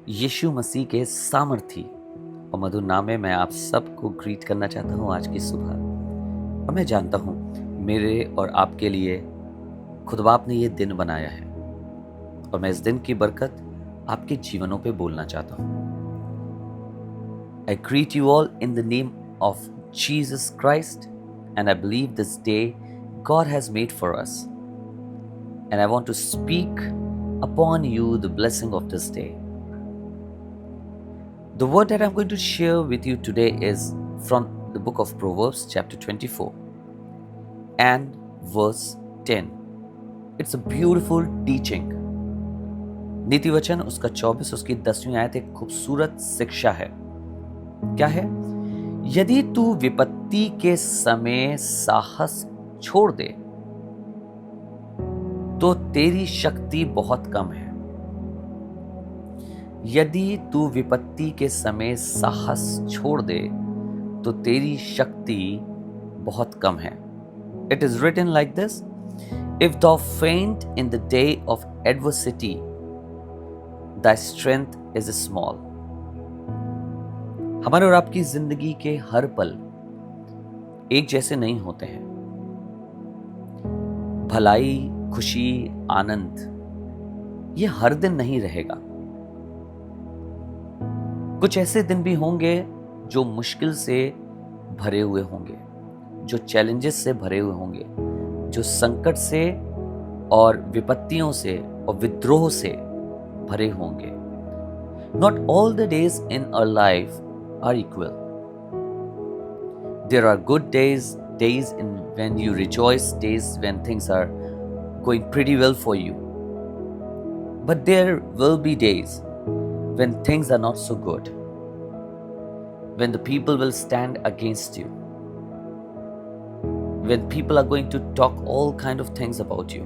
यीशु मसीह के सामर्थी और मधुर नाम में मैं आप सबको ग्रीट करना चाहता हूँ आज की सुबह। और मैं जानता हूँ मेरे और आपके लिए खुद बाप ने ये दिन बनाया है और मैं इस दिन की बरकत आपके जीवनों पे बोलना चाहता हूँ। I greet you all in the name of Jesus Christ and I believe this day God has made for us, and I want to speak upon you the blessing of this day. The word that I'm going to share with you today is from the book of Proverbs, chapter 24 and verse 10. It's a beautiful teaching. नीति वचन उसका 24 उसकी 10वीं आयत एक खूबसूरत शिक्षा है। क्या है? यदि तू विपत्ति के समय साहस छोड़ दे तो तेरी शक्ति बहुत कम है। यदि तू विपत्ति के समय साहस छोड़ दे तो तेरी शक्ति बहुत कम है। It is written like this: If thou faint in the day of adversity, thy strength is small. हमारे और आपकी जिंदगी के हर पल एक जैसे नहीं होते हैं। भलाई, खुशी, आनंद ये हर दिन नहीं रहेगा। कुछ ऐसे दिन भी होंगे जो मुश्किल से भरे हुए होंगे, जो चैलेंजेस से भरे हुए होंगे, जो संकट से और विपत्तियों से और विद्रोह से भरे होंगे। Not all the days in our life are equal. There are good days in when you rejoice, days when things are going pretty well for you. But there will be days when things are not so good, when the people will stand against you, when people are going to talk all kind of things about you.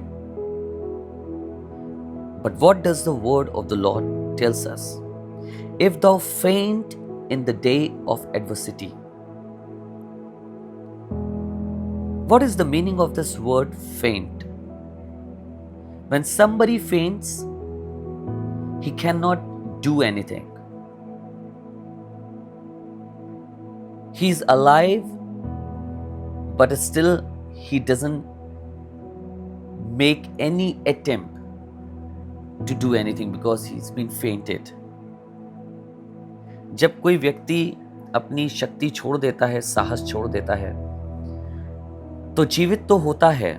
But what does the word of the Lord tells us? If thou faint in the day of adversity. What is the meaning of this word faint? When somebody faints, he cannot do anything. He's alive, but still he doesn't make any attempt to do anything because he's been fainted. जब कोई व्यक्ति अपनी शक्ति छोड़ देता है, साहस छोड़ देता है, तो जीवित तो होता है,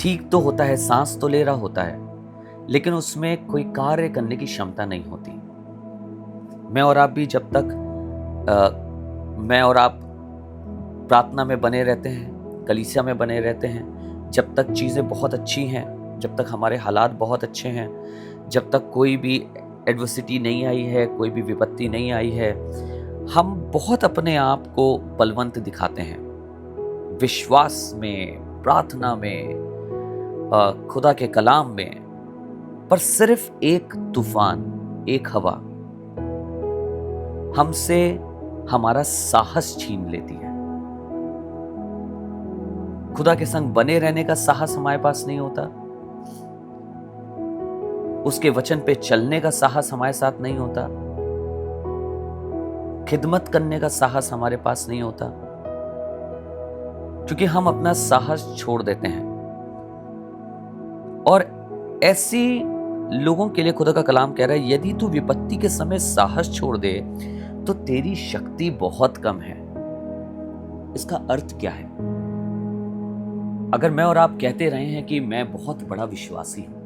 ठीक तो होता है, सांस तो ले रहा होता है, लेकिन उसमें कोई कार्य करने की क्षमता नहीं होती। मैं और आप भी जब तक मैं और आप प्रार्थना में बने रहते हैं, कलीसिया में बने रहते हैं, जब तक चीज़ें बहुत अच्छी हैं, जब तक हमारे हालात बहुत अच्छे हैं, जब तक कोई भी एडवर्सिटी नहीं आई है, कोई भी विपत्ति नहीं आई है, हम बहुत अपने आप को बलवंत दिखाते हैं, विश्वास में, प्रार्थना में, खुदा के कलाम में। पर सिर्फ एक तूफान, एक हवा हमसे हमारा साहस छीन लेती है। खुदा के संग बने रहने का साहस हमारे पास नहीं होता, उसके वचन पे चलने का साहस हमारे साथ नहीं होता, खिदमत करने का साहस हमारे पास नहीं होता, क्योंकि हम अपना साहस छोड़ देते हैं। और ऐसी लोगों के लिए खुदा का कलाम कह रहा है, यदि तू विपत्ति के समय साहस छोड़ दे तो तेरी शक्ति बहुत कम है। इसका अर्थ क्या है? अगर मैं और आप कहते रहे हैं कि मैं बहुत बड़ा विश्वासी हूं,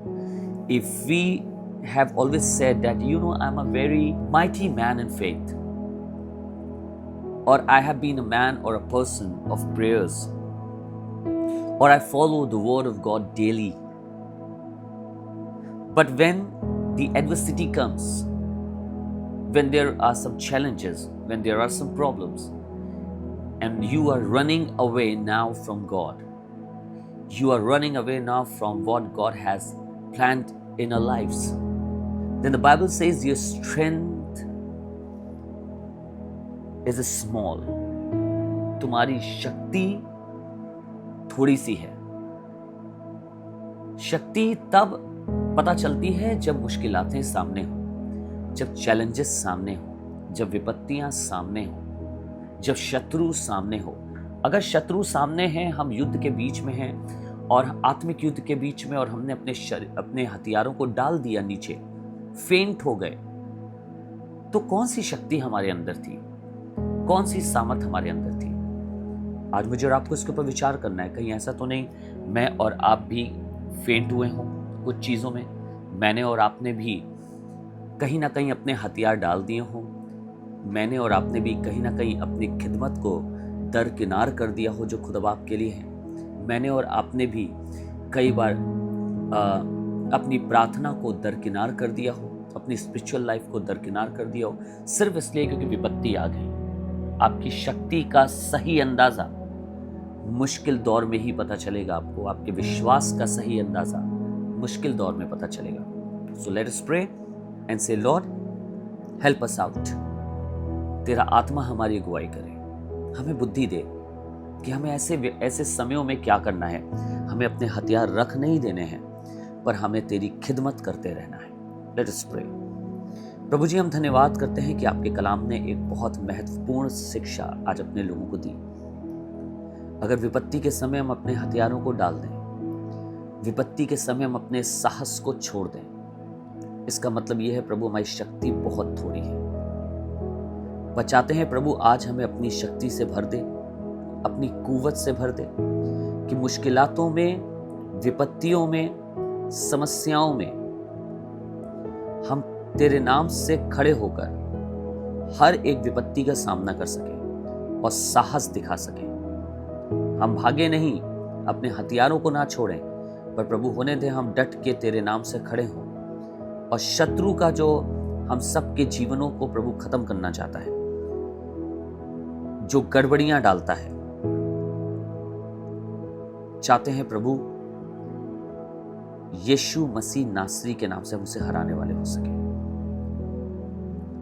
if we have always said that, you know, I'm a very mighty man in faith, or I have been a man or a person of prayers, or I follow the word of God daily. But when the adversity comes, when there are some challenges, when there are some problems, and you are running away now from God, you are running away now from what God has planned in our lives, then the Bible says your strength is small. तुम्हारी शक्ति थोड़ी सी है। शक्ति तब पता चलती है जब मुश्किलातें सामने हो, जब चैलेंजेस सामने हो, जब विपत्तियां सामने हो, जब शत्रु सामने हो। अगर शत्रु सामने हैं, हम युद्ध के बीच में हैं और आत्मिक युद्ध के बीच में, और हमने अपने हथियारों को डाल दिया नीचे, फेंट हो गए, तो कौन सी शक्ति हमारे अंदर थी, कौन सी सामर्थ हमारे अंदर थी? आज मुझे और आपको इसके ऊपर विचार करना है। कहीं ऐसा तो नहीं मैं और आप भी फेंट हुए हों कुछ चीज़ों में, मैंने और आपने भी कहीं ना कहीं अपने हथियार डाल दिए हों, मैंने और आपने भी कहीं ना कहीं अपनी खिदमत को दरकिनार कर दिया हो जो खुदा बाप के लिए है, मैंने और आपने भी कई बार अपनी प्रार्थना को दरकिनार कर दिया हो, अपनी स्पिरिचुअल लाइफ को दरकिनार कर दिया हो, सिर्फ इसलिए क्योंकि विपत्ति आ गई। आपकी शक्ति का सही अंदाजा मुश्किल दौर में ही पता चलेगा आपको, आपके विश्वास का सही अंदाजा मुश्किल दौर में पता चलेगा। So let us pray and say Lord help us out. तेरा आत्मा हमारी अगुवाई करे, हमें बुद्धि दे कि हमें ऐसे समयों में क्या करना है। हमें अपने हथियार रख नहीं देने हैं, पर हमें तेरी खिदमत करते रहना है। Late us pray. प्रभु जी, हम धन्यवाद करते हैं कि आपके कलाम ने एक बहुत महत्वपूर्ण शिक्षा आज अपने लोगों को दी। अगर विपत्ति के समय हम अपने हथियारों को डाल दें, विपत्ति के समय हम अपने साहस को छोड़ दें, इसका मतलब यह है प्रभु हमारी शक्ति बहुत थोड़ी है। बचाते हैं प्रभु, आज हमें अपनी शक्ति से भर दे, अपनी कुव्वत से भर दे, कि मुश्किलातों में, विपत्तियों में, समस्याओं में हम तेरे नाम से खड़े होकर हर एक विपत्ति का सामना कर सकें और साहस दिखा सकें। हम भागे नहीं, अपने हथियारों को ना छोड़ें, पर प्रभु होने दे हम डट के तेरे नाम से खड़े हों, और शत्रु का जो हम सबके जीवनों को प्रभु खत्म करना चाहता है, जो गड़बड़ियां डालता है, चाहते हैं प्रभु यीशु मसीह नासरी के नाम से हम उसे हराने वाले हो सके।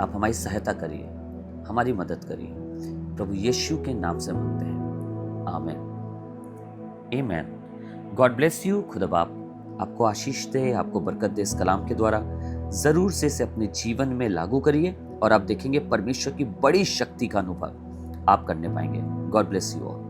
आप हमारी सहायता करिए, हमारी मदद करिए, प्रभु यीशु के नाम से मांगते हैं, आमीन, आमीन। God bless you. खुदा बाप आपको आशीष दे, आपको बरकत दे। इस कलाम के द्वारा जरूर से इसे अपने जीवन में लागू करिए और आप देखेंगे परमेश्वर की बड़ी शक्ति का अनुभव आप करने पाएंगे। God bless you all.